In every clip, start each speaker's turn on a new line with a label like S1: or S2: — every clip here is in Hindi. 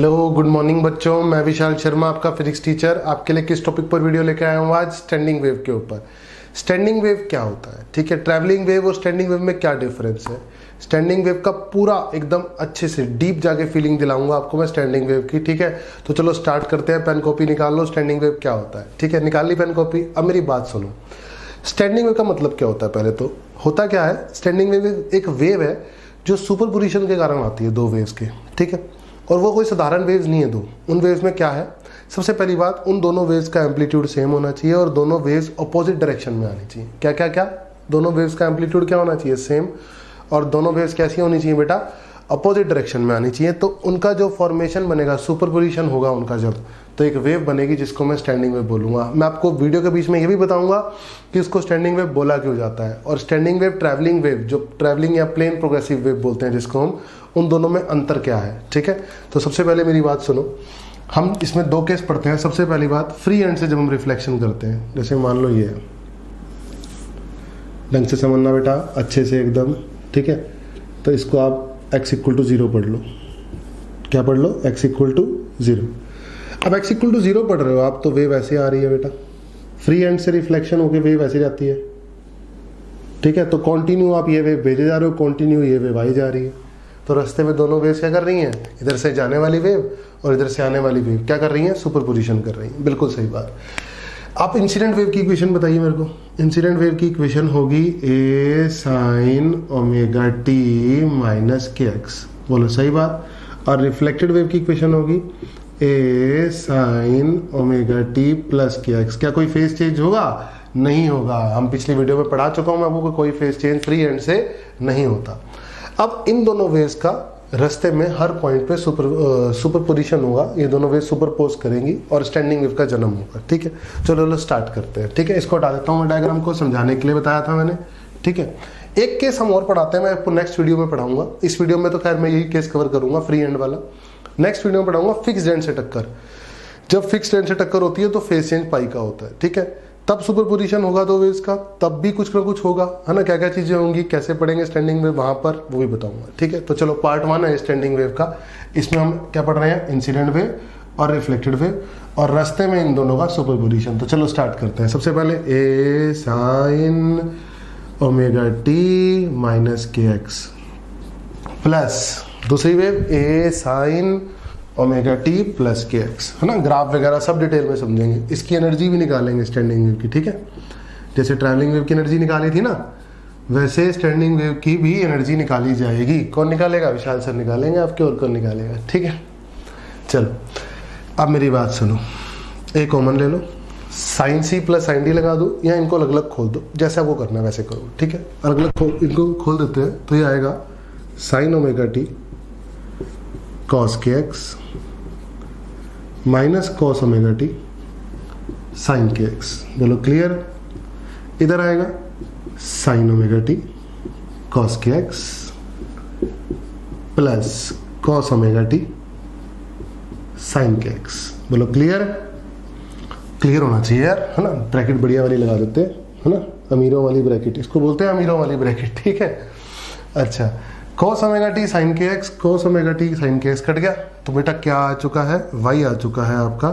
S1: हेलो गुड मॉर्निंग बच्चों, मैं विशाल शर्मा आपका फिजिक्स टीचर आपके लिए किस टॉपिक पर वीडियो लेकर आया हूँ आज? स्टैंडिंग वेव के ऊपर। स्टैंडिंग वेव क्या होता है, ठीक है। ट्रैवलिंग वेव और स्टैंडिंग वेव में क्या डिफरेंस है? स्टैंडिंग वेव का पूरा एकदम अच्छे से डीप जाके फीलिंग दिलाऊंगा आपको मैं स्टैंडिंग वेव की, ठीक है। तो चलो स्टार्ट करते हैं। पेन कॉपी निकाल लो, स्टैंडिंग वेव क्या होता है, ठीक है। निकाल ली पेन कॉपी। अब मेरी बात सुनो, स्टैंडिंग वेव का मतलब क्या होता है? पहले तो होता क्या है, स्टैंडिंग वेव एक वेव है जो सुपरपोजिशन के कारण आती है, दो वेव्स के, ठीक है। और वो कोई साधारण वेव्स नहीं है दो। उन वेव्स में क्या है, सबसे पहली बात, उन दोनों वेव्स का एम्पलीट्यूड सेम होना चाहिए और दोनों वेव्स अपोजिट डायरेक्शन में आनी चाहिए। क्या क्या क्या? दोनों वेव्स का एम्पलीट्यूड क्या होना चाहिए? सेम। और दोनों वेव्स कैसी होनी चाहिए बेटा? अपोजिट डायरेक्शन में आनी चाहिए। तो उनका जो फॉर्मेशन बनेगा, सुपरपोजिशन होगा उनका जब, तो एक वेव बनेगी जिसको मैं स्टैंडिंग वेव बोलूंगा। मैं आपको वीडियो के बीच में ये भी बताऊंगा कि इसको स्टैंडिंग वेव बोला क्यों जाता है। और स्टैंडिंग वेव, ट्रैवलिंग वेव, जो ट्रैवलिंग या प्लेन प्रोग्रेसिव वेव बोलते हैं जिसको हम, उन दोनों में अंतर क्या है, ठीक है। तो सबसे पहले मेरी बात सुनो, हम इसमें दो केस पढ़ते हैं। सबसे पहली बात, फ्री एंड से जब हम रिफ्लेक्शन करते हैं, जैसे मान लो ये है, ढंग से समझना बेटा, अच्छे से एकदम, ठीक है। तो इसको आप x इक्वल टू 0 पढ़ लो। क्या पढ़ लो? x equal to 0। अब x इक्वल टू 0 पढ़ रहे हो आप, तो वेव ऐसे आ रही है बेटा, फ्री एंड से रिफ्लेक्शन होके वेव ऐसे जाती है, ठीक है। तो कॉन्टिन्यू आप ये वेव भेजे जा रहे हो, कॉन्टिन्यू ये वेव आई जा रही है। तो रास्ते में दोनों वेव्स क्या कर रही हैं? इधर से जाने वाली वेव और इधर से आने वाली वेव क्या कर रही हैं? सुपरपोजिशन कर रही हैं। बिल्कुल सही बात। आप इंसिडेंट वेव की इक्वेशन बताइए मेरे को। इंसिडेंट वेव की इक्वेशन होगी a sin omega T minus के एक्स, बोलो सही बात। और रिफ्लेक्टेड वेव की इक्वेशन होगी a sin omega T plus के एक्स। क्या कोई फेज चेंज होगा? नहीं होगा। हम पिछली वीडियो में पढ़ा चुका हूं मैं आपको, कोई फेज चेंज फ्री एंड से नहीं होता। अब इन दोनों वेव्स का रास्ते में हर पॉइंट पे सुपरपोजिशन होगा, ये दोनों वेव सुपरपोज करेंगी और स्टैंडिंग वेव का जन्म होगा, ठीक है। चलो स्टार्ट करते हैं, ठीक है। इसको हटा देता हूँ मैं, डायग्राम को समझाने के लिए बताया था मैंने, ठीक है। एक केस हम और पढ़ाते हैं, मैं आपको नेक्स्ट वीडियो में पढ़ाऊंगा। इस वीडियो में तो खैर मैं यही केस कवर करूंगा, फ्री एंड वाला। नेक्स्ट वीडियो में पढ़ाऊंगा फिक्स्ड एंड से टक्कर। जब फिक्स्ड एंड से टक्कर होती है तो फेज चेंज पाई का होता है, ठीक है। तब सुपरपोजिशन होगा दो वेव्स का, तब भी कुछ ना कुछ होगा, है ना। क्या क्या चीजें होंगी, कैसे पढ़ेंगे स्टैंडिंग वेव वहां पर, वो भी बताऊंगा, ठीक है। तो चलो पार्ट 1 है स्टैंडिंग वेव का। इसमें हम क्या पढ़ रहे हैं? इंसिडेंट वेव और रिफ्लेक्टेड वेव, और रास्ते में इन दोनों का सुपरपोजिशन। तो चलो स्टार्ट करते हैं। सबसे पहले a sin omega T minus के एक्स प्लस दूसरी wave a sin omega T plus के एक्स, है ना। ग्राफ वगैरह सब डिटेल में समझेंगे। इसकी एनर्जी भी निकालेंगे स्टैंडिंग वेव की, ठीक है। जैसे ट्रैवलिंग वेव की एनर्जी निकाली थी ना, वैसे स्टैंडिंग वेव की भी एनर्जी निकाली जाएगी। कौन निकालेगा? विशाल सर निकालेंगे आपके, और कौन निकालेगा, ठीक है। चलो अब मेरी बात सुनो, ए कॉमन ले लो, sine c plus sine d लगा दो, या इनको अलग अलग खोल दो, जैसा वो करना है वैसे करो, ठीक है। अलग अलग इनको खोल देते हैं, तो ये आएगा sine omega T cos K X minus cos omega T sine K X. बोलो क्लियर। इधर आएगा sine omega T cos K X plus cos omega T sine K X. बोलो क्लियर। क्लियर होना चाहिए यार, है ना। ब्रैकेट बढ़िया वाली लगा देते हैं, है ना, अमीरों वाली ब्रैकेट, इसको बोलते हैं अमीरों वाली ब्रैकेट, ठीक है। अच्छा, cos omega T sine K X, cos omega T sine K X cut गया, तो बेटा क्या आ चुका है? y आ चुका है आपका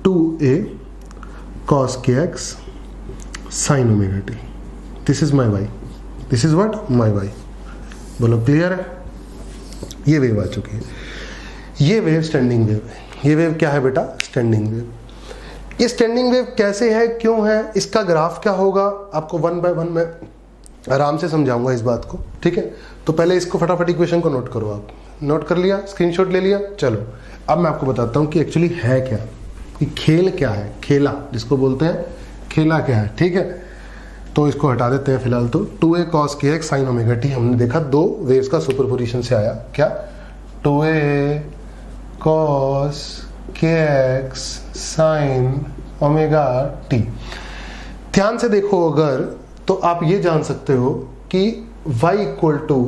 S1: 2a cos के x sign omega T. This is my y, this is what? My y। बोलो क्लियर है। ये वेव आ चुकी है, ये वेव स्टैंडिंग वेव है। ये वेव क्या है बेटा? Standing wave. ये स्टैंडिंग वेव कैसे है, क्यों है, इसका ग्राफ क्या होगा, आपको 1 बाय 1 में आराम से समझाऊंगा इस बात को, ठीक है। तो पहले इसको फटाफट इक्वेशन को नोट करो। आप नोट कर लिया, स्क्रीनशॉट ले लिया। चलो अब मैं आपको बताता हूं कि एक्चुअली है क्या, कि खेल क्या है, खेला जिसको बोलते हैं, खेला क्या है, ठीक है। तो इसको हटा देते हैं फिलहाल। तो 2a cos के एक्स साइन ओमेगा टी हमने देखा, दो वेव्स का सुपरपोजिशन से आया। क्या? 2a cos के एक्स साइन ओमेगा टी। ध्यान से देखो अगर, तो आप ये जान सकते हो कि y equal to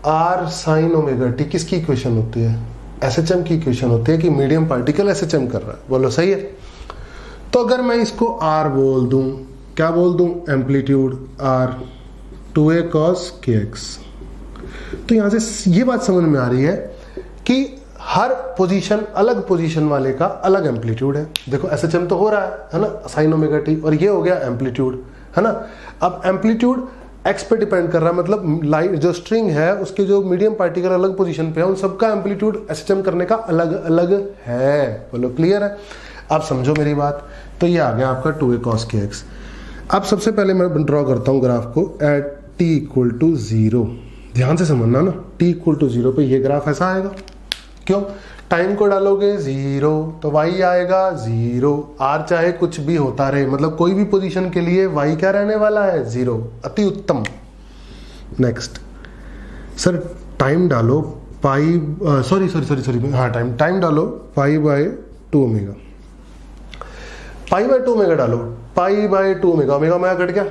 S1: R sine omega T किसकी इक्वेशन होती है? एसएचएम की इक्वेशन होती है, कि मीडियम पार्टिकल एसएचएम कर रहा है। बोलो सही है। तो अगर मैं इसको r बोल दूं, क्या बोल दूं? Amplitude r 2a cos kx। तो यहां से ये बात समझ में आ रही है कि हर पोजीशन, अलग पोजीशन वाले का अलग एम्पलीट्यूड है। देखो एसएचएम तो हो रहा है ना, साइन ओमेगा टी, और ये हो गया एम्पलीट्यूड, है ना। अब एम्पलीट्यूड एक्स पे डिपेंड कर रहा है, मतलब लाइट जो स्ट्रिंग है उसके जो मीडियम पार्टिकल अलग पोजीशन पे है उन सबका एम्पलीट्यूड एसएचएम करने का अलग अलग है। बोलो क्लियर है? आप समझो मेरी बात। तो ये आ गया आपका 2a cos kx। अब सबसे पहले मैं ड्रॉ करता हूँ ग्राफ को एट t इक्वल टू 0। ध्यान से समझना ना, t इक्वल टू 0 पे ये ग्राफ ऐसा आएगा। क्यों? टाइम को डालोगे 0 तो y आएगा 0, r चाहे कुछ भी होता रहे, मतलब कोई भी पोजीशन के लिए y क्या रहने वाला है? 0। अति उत्तम। नेक्स्ट सर टाइम डालो पाई, सॉरी हाँ, टाइम डालो pi by 2 omega, pi by 2 omega डालो, pi by 2 omega, omega omega cut गया,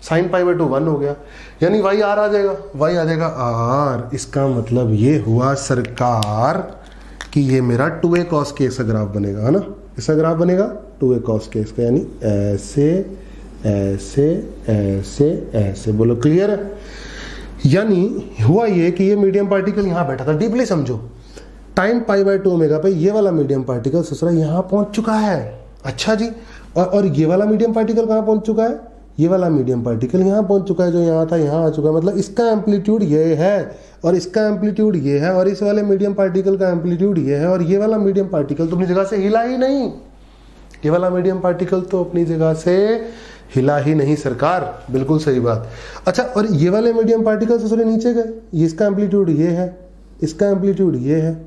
S1: साइन पाई बाय 2 1 हो गया, यानी y r आ जाएगा, y आ जाएगा r। इसका मतलब ये हुआ सरकार कि ये मेरा 2a cos kx का ग्राफ बनेगा, है ना। इसका ग्राफ बनेगा 2a cos kx का, यानी ऐसे ऐसे ऐसे ऐसे। बोलो क्लियर है? यानी हुआ ये कि ये मीडियम पार्टिकल यहां बैठा था, डीपली समझो, टाइम पाई बाय 2 ओमेगा पे ये वाला मीडियम पार्टिकल ससुरा यहां पहुंच चुका है। अच्छा जी, और ये वाला मीडियम पार्टिकल कहां पहुंच चुका है? ये वाला मीडियम पार्टिकल यहां पहुंच चुका है, जो यहां था यहां आ चुका है। मतलब इसका एम्पलीट्यूड ये है और इसका एम्पलीट्यूड ये है, और इस वाले मीडियम पार्टिकल का एम्पलीट्यूड ये है, और ये वाला मीडियम पार्टिकल तो अपनी जगह से हिला ही नहीं। ये वाला मीडियम पार्टिकल तो अपनी जगह से हिला ही नहीं सरकार, बिल्कुल सही बात। अच्छा, और ये वाले मीडियम पार्टिकल से थोड़े नीचे गए, इसका एम्पलीट्यूड ये है, इसका एम्पलीट्यूड ये है,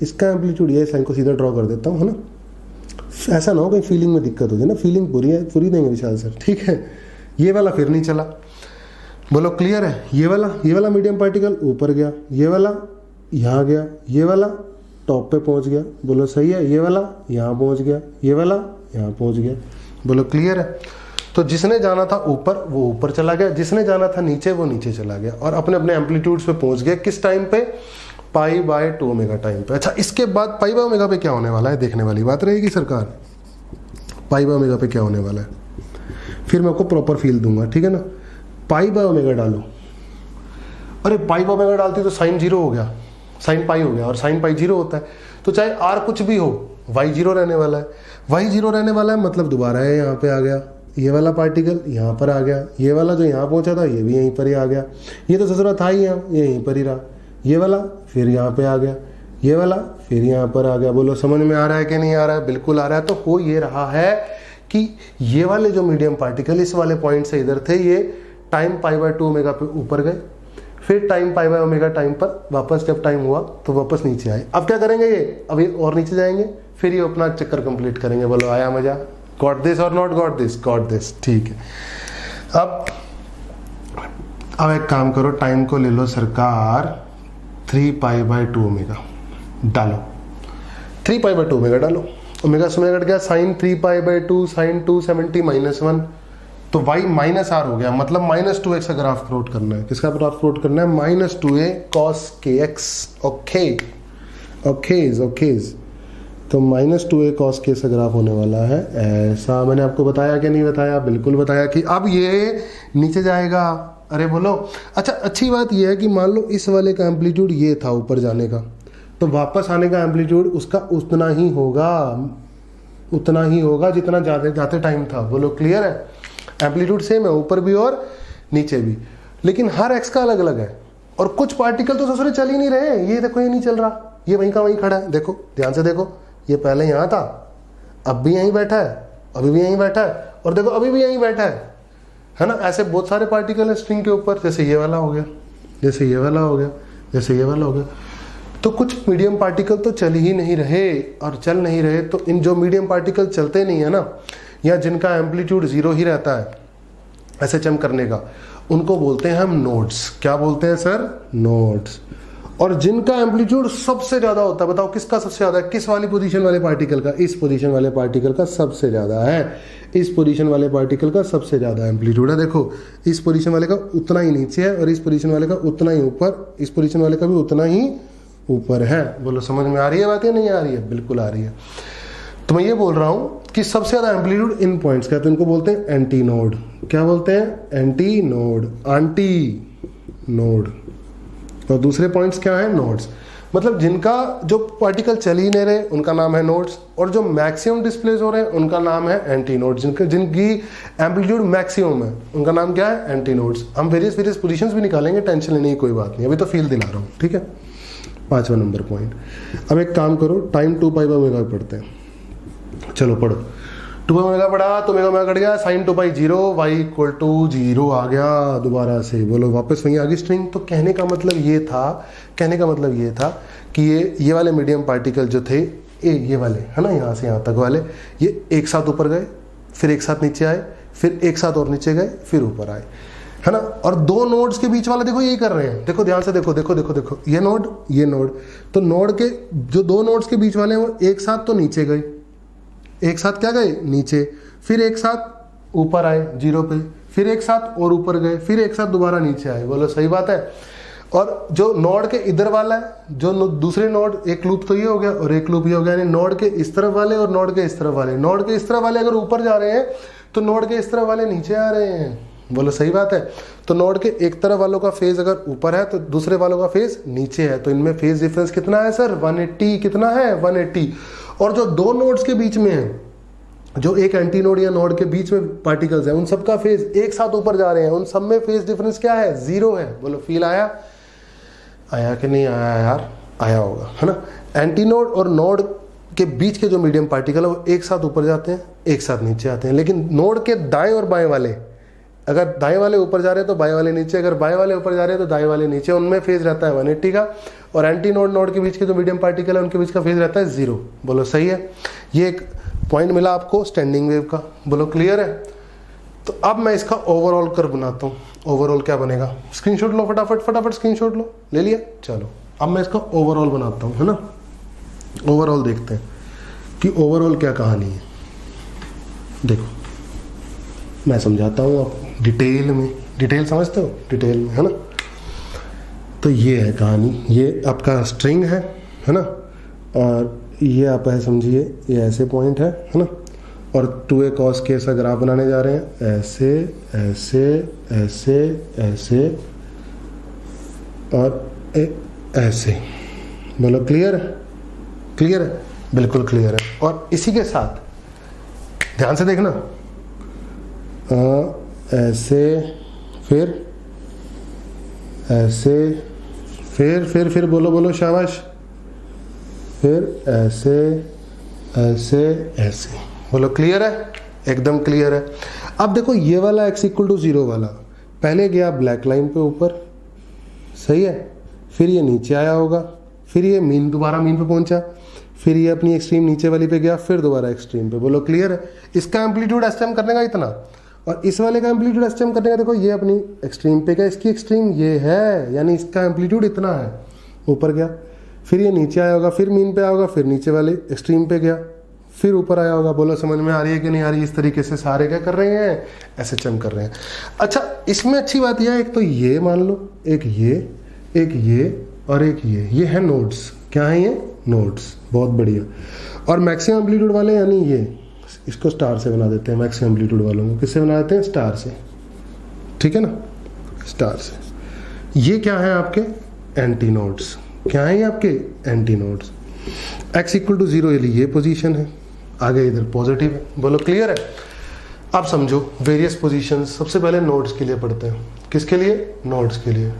S1: इसका एम्पलीट्यूड ये। साइन को सीधा ड्रॉ कर देता हूँ, है ना, ऐसा ना हो कहीं फीलिंग में दिक्कत हो जाए ना। फीलिंग पूरी है, पूरी देंगे विशाल सर, ठीक है। ये वाला फिर नहीं चला। बोलो क्लियर है? ये वाला मीडियम पार्टिकल ऊपर गया, ये वाला यहाँ गया, ये वाला टॉप पे पहुंच गया। बोलो सही है? ये वाला यहाँ पहुंच गया, ये वाला यहाँ पहुंच गया। बोलो क्लियर है? तो जिसने जाना था ऊपर वो ऊपर चला गया, जिसने जाना था नीचे वो नीचे चला गया, और अपने अपने एम्पलीट्यूड्स पे पहुंच गया। किस टाइम पे? पाई बाय 2 ओमेगा टाइम पे। अच्छा, इसके बाद पाई बाय ओमेगा पे क्या होने वाला है, देखने वाली बात रहेगी सरकार। पाई बाय ओमेगा पे क्या होने वाला है, फिर मैं आपको प्रॉपर फील दूंगा, ठीक है ना। पाई बाय ओमेगा डालो, अरे पाई बाय ओमेगा डालती तो साइन 0 हो गया, साइन पाई हो गया, और साइन पाई 0 होता है, तो चाहे आर कुछ भी हो y 0 रहने वाला है। y 0 रहने वाला है मतलब दोबारा है यहाँ पे आ गया, ये वाला पार्टिकल यहाँ पर आ गया, ये वाला जो यहाँ पहुंचा था ये भी यहीं पर ही आ गया, ये तो ससुरा था ही यहाँ, ये यहीं पर ही रहा, ये वाला फिर यहाँ पे आ गया, ये वाला फिर यहाँ पर आ गया। बोलो समझ में आ रहा है कि नहीं आ रहा है? बिल्कुल आ रहा है। तो हो ये रहा है कि ये वाले जो मीडियम पार्टिकल इस वाले पॉइंट से इधर थे, ये टाइम पाई बाय 2 ओमेगा पे ऊपर गए, फिर time pi by omega time पर वापस जब टाइम हुआ तो वापस नीचे आए। अब क्या करेंगे ये? अभी और नीचे जाएंगे, फिर ये अपना चक्कर कंप्लीट करेंगे। बोलो आया मजा? गॉट दिस और not got this? Got this, ठीक है। अब एक काम करो, टाइम को ले लो सरकार 3 पाई बाय 2 ओमेगा डालो, 3 पाई बाय 2 ओमेगा डालो, ओमेगा से ओमेगा कट गया, साइन 3 पाई बाय 2 साइन 270 -1, तो y माइनस आर हो गया, मतलब -2x का ग्राफ प्लॉट करना है। किसका ग्राफ प्लॉट करना है? -2a cos kx। Okay okays, तो -2a cos kx का ग्राफ होने वाला है ऐसा। मैंने आपको बताया कि नहीं बताया? बिल्कुल बताया कि अब ये नीचे जाएगा। अरे बोलो। अच्छा, अच्छी बात यह है कि मान लो इस वाले का एम्पलीट्यूड ये था ऊपर जाने का, तो वापस आने का एम्पलीट्यूड उसका उतना ही होगा जितना जाते टाइम था। बोलो क्लियर है? एम्पलीट्यूड सेम है ऊपर भी और नीचे भी, लेकिन हर एक्स का अलग अलग है। और कुछ पार्टिकल तो ससुरे चल ही नहीं रहे। ये देखो, ये नहीं चल रहा, ये वहीं का वहीं खड़ा है। देखो ध्यान से देखो, ये पहले यहाँ था, अब भी यहीं बैठा है, अभी भी यहीं बैठा है, और देखो अभी भी यहीं बैठा है ना। ऐसे बहुत सारे पार्टिकल है स्ट्रिंग के ऊपर, जैसे ये वाला हो गया, जैसे ये वाला हो गया, जैसे ये वाला हो गया। तो कुछ मीडियम पार्टिकल तो चल ही नहीं रहे, और चल नहीं रहे तो इन जो मीडियम पार्टिकल चलते नहीं है ना, या जिनका एम्पलीट्यूड 0 ही रहता है एसएचएम करने का, उनको बोलते हैं हम नोड्स। क्या बोलते हैं सर? नोड्स। और जिनका एम्पलीट्यूड सबसे ज्यादा होता है, बताओ किसका सबसे ज्यादा है? किस वाली पोजीशन वाले पार्टिकल का? इस पोजीशन वाले पार्टिकल का सबसे ज्यादा है। इस पोजीशन वाले पार्टिकल का सबसे ज्यादा एम्पलीट्यूड है। देखो, इस पोजीशन वाले का उतना ही नीचे है, और इस पोजीशन वाले का उतना ही ऊपर, इस पोजीशन वाले का भी उतना ही ऊपर है। बोलो समझ में आ रही है बात या नहीं आ रही है? बिल्कुल आ रही है। तो मैं ये बोल रहा हूं कि सबसे ज्यादा एम्पलीट्यूड इन पॉइंट्स का, तो इनको बोलते हैं एंटी नोड। क्या बोलते हैं? Anti node, aunty node. और दूसरे पॉइंट्स क्या है? नोड्स। मतलब जिनका जो पार्टिकल चल ही नहीं रहे उनका नाम है नोड्स, और जो मैक्सिमम डिस्प्लेस हो रहे हैं उनका नाम है एंटी नोड्स। जिनकी एम्पलीट्यूड मैक्सिमम है उनका नाम क्या है, एंटी नोड्स। हम वेरियस पोजीशंस भी निकालेंगे, टेंशन लेने की कोई बात नहीं, अभी तो फील दिला रहा हूँ, ठीक है। 5वां नंबर पॉइंट। अब एक काम करो, टाइम 2π/ω पढ़ते हैं, चलो पढ़ो। 2π/ω पढ़ा तो मेगा कट गया, sin 2π 0, y इक्वल टू 0 आ गया। दोबारा से बोलो, वापस वहीं आ गई स्ट्रिंग। तो कहने का मतलब ये था कि ये वाले मीडियम पार्टिकल जो थे, ये वाले है ना, यहाँ से यहाँ तक वाले, ये एक साथ ऊपर गए, फिर एक साथ नीचे आए, फिर एक साथ और नीचे गए, फिर ऊपर आए, है ना। और दो नोड्स के बीच वाले देखो यही कर रहे हैं, देखो ध्यान से देखो, ये नोड, तो नोड के जो दो नोड्स के बीच वाले हैं वो एक साथ तो नीचे गए, एक साथ क्या गए, नीचे, फिर एक साथ ऊपर आए 0 पे, फिर एक साथ और ऊपर गए, फिर एक साथ दोबारा नीचे आए। बोलो सही बात है। और जो नोड के इधर वाला है, जो दूसरे नोड, एक लूप तो ये हो गया और एक लूप ये हो गया, यानी नोड के इस तरफ वाले और नोड के इस तरफ वाले। नोड के इस तरफ वाले अगर ऊपर जा रहे हैं तो नोड के इस तरफ वाले नीचे आ रहे हैं। बोलो सही बात है। तो नोड के एक तरफ वालों का फेज अगर ऊपर है तो दूसरे वालों का फेज नीचे है, तो इनमें फेज डिफरेंस कितना है सर, 180। कितना है, 180। और जो दो नोड्स के बीच में है, जो एक एंटी नोड या नोड के बीच में पार्टिकल्स है, उन सबका फेज एक साथ ऊपर जा रहे हैं, उन सब में फेज डिफरेंस क्या है, 0 है। बोलो फील आया कि नहीं आया यार, आया होगा, है ना। एंटी नोड और नोड के बीच के जो मीडियम पार्टिकल है वो एक साथ ऊपर जाते हैं, एक साथ नीचे आते हैं। लेकिन नोड के दाएं और बाएं वाले, अगर दाएं वाले ऊपर जा रहे हैं तो बाएं वाले नीचे, अगर बाएं वाले ऊपर जा रहे हैं तो दाएं वाले नीचे, उनमें फेज रहता है 180 का। और एंटी नोड के बीच के जो मीडियम पार्टिकल है उनके बीच का फेज रहता है 0। बोलो सही है। ये एक पॉइंट मिला आपको स्टैंडिंग वेव का। बोलो क्लियर है। तो अब मैं इसका ओवरऑल कर्व बनाता हूँ। ओवरऑल क्या बनेगा, स्क्रीनशॉट लो फटाफट स्क्रीनशॉट लो, ले लिया। चलो अब मैं इसका ओवरऑल बनाता हूँ, है ना। ओवरऑल देखते हैं कि ओवरऑल क्या कहानी है। देखो मैं समझाता हूँ आपको डिटेल में, डिटेल समझते हो, डिटेल में, है ना। तो ये है कहानी, ये आपका स्ट्रिंग है ना। और ये आप ऐसे समझिए, ये ऐसे पॉइंट है ना। और 2a cos k ऐसा ग्राफ बनाने जा रहे हैं, ऐसे ऐसे ऐसे ऐसे और ऐसे। बोलो क्लियर है, क्लियर है, बिल्कुल क्लियर है। और इसी के साथ ध्यान से देखना, ऐसे, फिर ऐसे, फिर बोलो शाबाश, फिर ऐसे ऐसे ऐसे। बोलो क्लियर है, एकदम क्लियर है। अब देखो ये वाला x इक्वल टू 0 वाला पहले गया ब्लैक लाइन पे ऊपर, सही है, फिर ये नीचे आया होगा, फिर ये मीन, दोबारा मीन पे पहुंचा, फिर ये अपनी एक्सट्रीम नीचे वाली पे गया, फिर दोबारा एक्सट्रीम पे। बोलो क्लियर है। इसका एम्पलीट्यूड एस्टिमेट करने का इतना, और इस वाले का एम्पलीट्यूड एस्टिमेट करने का, देखो ये अपनी एक्सट्रीम पे गया, इसकी एक्सट्रीम ये है, यानी इसका एम्पलीट्यूड इतना है, ऊपर गया, फिर ये नीचे आया होगा, फिर मीन पे आया होगा, फिर नीचे वाले एक्सट्रीम पे गया, फिर ऊपर आया होगा। बोलो समझ में आ रही है कि नहीं आ रही। इस तरीके से सारे क्या कर रहे हैं, ऐसे चम कर रहे हैं। अच्छा इसमें अच्छी बात यह है, एक तो ये मान लो, एक ये और एक ये है नोड्स। क्या है ये, नोड्स। बहुत बढ़िया। और मैक्सिमम एम्पलीट्यूड वाले, यानी ये, इसको स्टार से बना देते हैं। मैक्सिमम एम्पलीट्यूड वालों को किससे बना देते हैं, स्टार से, ठीक है ना, स्टार से। ये क्या है आपके एंटी नोड्स। क्या है ये आपके anti nodes. x equal to 0 ये पोजीशन है, आगे इधर पॉजिटिव है। बोलो क्लियर है। अब समझो वेरियस पोजीशंस। सबसे पहले नोड्स के लिए पढ़ते हैं। किसके लिए, नोड्स के लिए।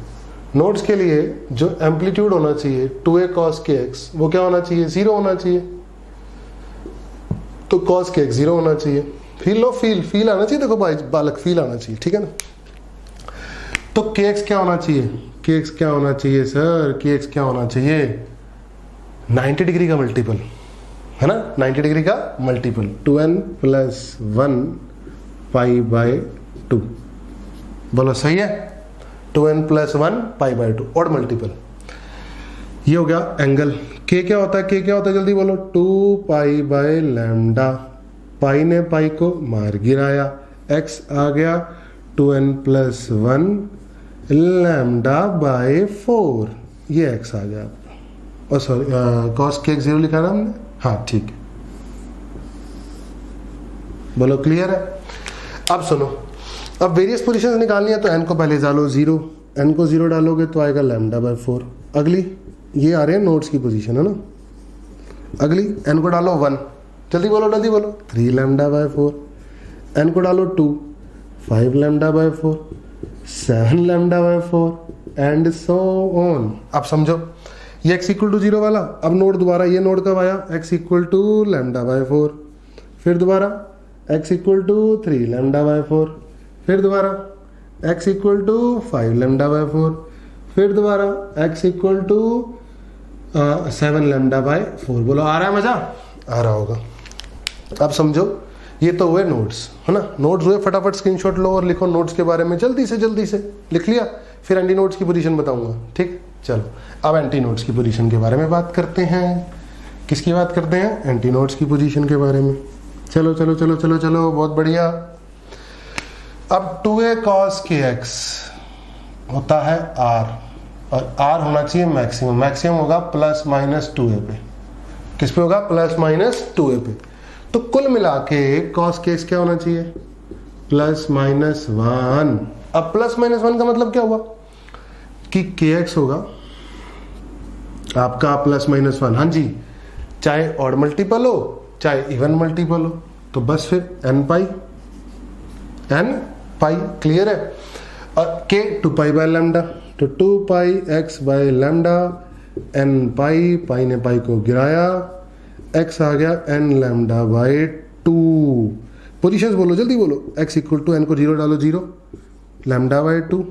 S1: नोड्स के लिए जो एम्पलीट्यूड होना चाहिए 2a cos kx, वो क्या होना चाहिए, 0 होना चाहिए। तो cos kx 0 होना चाहिए। फील लो, फील आना चाहिए। देखो भाई बालक, फील आना चाहिए, ठीक है ना। तो kx क्या होना चाहिए, kx क्या होना चाहिए सर, kx क्या होना चाहिए, 90 डिग्री का मल्टीपल, है ना, 90 डिग्री का मल्टीपल, 2n + 1 π/2। बोलो सही है, 2n + 1 π/2 और मल्टीपल। ये हो गया एंगल। k क्या होता है, k क्या होता है, जल्दी बोलो, 2π/λ। पाई ने पाई को मार गिराया, x आ गया 2n + 1 λ/4। ये x आ गया आपका। और सॉरी cos kx 0 लिखा ना हमने, हाँ ठीक है। बोलो क्लियर है। अब सुनो, अब वेरियस पोजीशंस निकालनी है तो n को पहले डालो 0, n को 0 डालोगे तो आएगा λ/4। अगली ये आ रहे हैं नोड्स की पोजीशन है ना। अगली n को डालो 1, जल्दी बोलो 3 लैम्डा बाय 4, n को डालो 2, 5 lambda by 4, 7 lambda by 4 and so on. अब समझो ये x इक्वल टू 0 वाला, अब नोड दोबारा, ये नोड कब आया, x equal to lambda by 4, फिर दोबारा x equal to 3 lambda by 4, फिर दोबारा x equal to 5 lambda by 4, फिर दोबारा x equal to 7 lambda by 4। बोलो आ रहा है मजा, आ रहा होगा। अब समझो ये तो हुए नोड्स है ना, नोड्स हुए, फटाफट स्क्रीनशॉट लो और लिखो नोड्स के बारे में, जल्दी से लिख लिया, फिर एंटी नोड्स की पोजीशन बताऊंगा। ठीक, चलो अब एंटी नोड्स की पोजीशन के बारे में बात करते हैं। किसकी बात करते हैं, एंटी नोड्स की पोजीशन के बारे में। चलो चलो चलो चलो चलो, बहुत बढ़िया। अब 2a cos kx होता है r, और r होना चाहिए मैक्सिमम, मैक्सिमम होगा प्लस माइनस 2a पे। किस पे होगा, प्लस माइनस 2a पे। तो कुल मिला के cos kx क्या होना चाहिए, प्लस माइनस 1। अब प्लस माइनस 1 का मतलब क्या हुआ कि kx होगा आपका प्लस माइनस 1, हाँ जी, चाहे ऑड मल्टीपल हो चाहे इवन मल्टीपल हो, तो बस फिर n पाई क्लियर है। और k 2 पाई बाय लैम्डा, तो 2 पाई x बाय लैम्डा, n पाई, पाई ने पाई को गिराया, x आ गया n लैम्डा बाय 2। पोजीशंस बोलो, जल्दी बोलो, x इक्वल टू, n को 0 डालो 0, लैम्डा बाय 2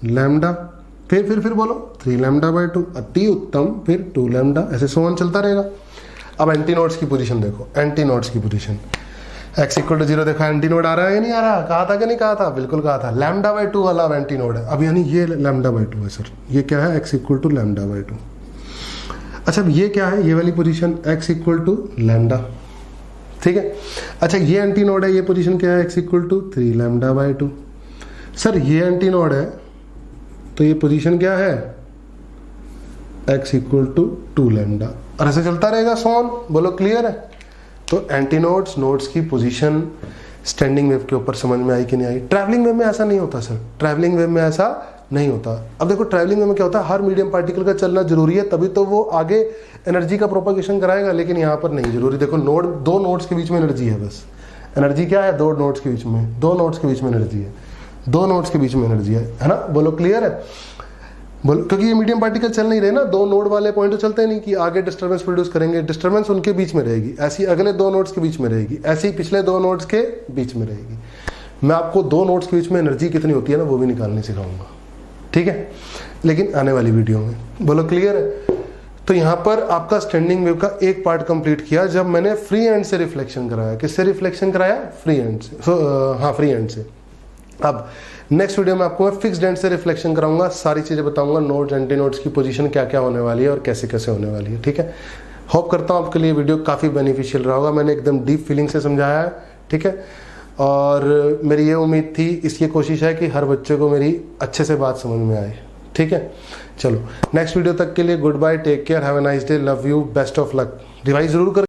S1: लैम्डा, फिर बोलो 3 लैम्डा बाय 2, अति उत्तम, फिर 2 लैम्डा, ऐसे सो ऑन चलता रहेगा। अब एंटी नोड्स की पोजीशन देखो, एंटी नोड्स की पोजीशन x इक्वल टू 0 देखा, एंटी नोड आ रहा है या नहीं आ रहा, कहा था कि नहीं कहा था, बिल्कुल कहा था। लैम्डा बाय 2 वाला एंटी नोड है। अब यानी ये लैम्डा बाय 2 है सर, ये क्या है, x equal to lambda by 2। अच्छा अब ये क्या है, ये वाली position x equal to lambda, ठीक है। अच्छा ये एंटी नोड है, ये पोजीशन क्या है, x equal to 3 lambda by 2। Sir ये एंटी नोड है, तो ये पोजीशन क्या है, x इक्वल टू 2 लैम्डा, और ऐसे चलता रहेगा सोन। बोलो क्लियर है। तो एंटी नोड्स, नोड्स की पोजीशन स्टैंडिंग वेव के ऊपर समझ में आई कि नहीं आई। ट्रैवलिंग वेव में ऐसा नहीं होता सर, ट्रैवलिंग वेव में ऐसा नहीं होता। अब देखो ट्रैवलिंग वेव में क्या होता है, हर मीडियम पार्टिकल का चलना जरूरी है, तभी तो वो आगे एनर्जी का प्रोपगेशन कराएगा, लेकिन यहाँ पर नहीं जरूरी। देखो नोड, दो नोड्स के बीच में एनर्जी है, बस एनर्जी क्या है, दो नोड्स के बीच में, दो नोड्स के बीच में एनर्जी है, दो नोड्स के बीच में एनर्जी है ना। बोलो क्लियर है। बोलो, क्योंकि ये मीडियम पार्टिकल चल नहीं रहे ना, दो नोड वाले पॉइंट तो चलते नहीं कि आगे डिस्टर्बेंस प्रोड्यूस करेंगे, डिस्टर्बेंस उनके बीच में रहेगी, ऐसी अगले दो नोड्स के बीच में रहेगी, ऐसी पिछले दो नोड्स के बीच में रहेगी। मैं आपको दो नोड्स के बीच में एनर्जी कितनी होती है ना, वो भी निकालनी सिखाऊंगा, ठीक है, लेकिन आने वाली वीडियो में। बोलो क्लियर है। तो यहाँ पर आपका स्टैंडिंग वेव का एक पार्ट कंप्लीट किया जब मैंने फ्री एंड से रिफ्लेक्शन कराया। किससे रिफ्लेक्शन कराया, फ्री एंड से, हाँ फ्री एंड से। अब नेक्स्ट वीडियो में आपको मैं फिक्स्ड एंड से रिफ्लेक्शन कराऊंगा, सारी चीजें बताऊंगा, नोड्स एंटी नोड्स की पोजीशन क्या क्या होने वाली है और कैसे कैसे होने वाली है, ठीक है। होप करता हूँ आपके लिए वीडियो काफ़ी बेनिफिशियल रहा होगा, मैंने एकदम डीप फीलिंग से समझाया है, ठीक है। और मेरी ये उम्मीद थी, इसकी कोशिश है कि हर बच्चे को मेरी अच्छे से बात समझ में आए, ठीक है। चलो नेक्स्ट वीडियो तक के लिए good bye, take care, have a nice day, love you, best of luck. Revise जरूर कर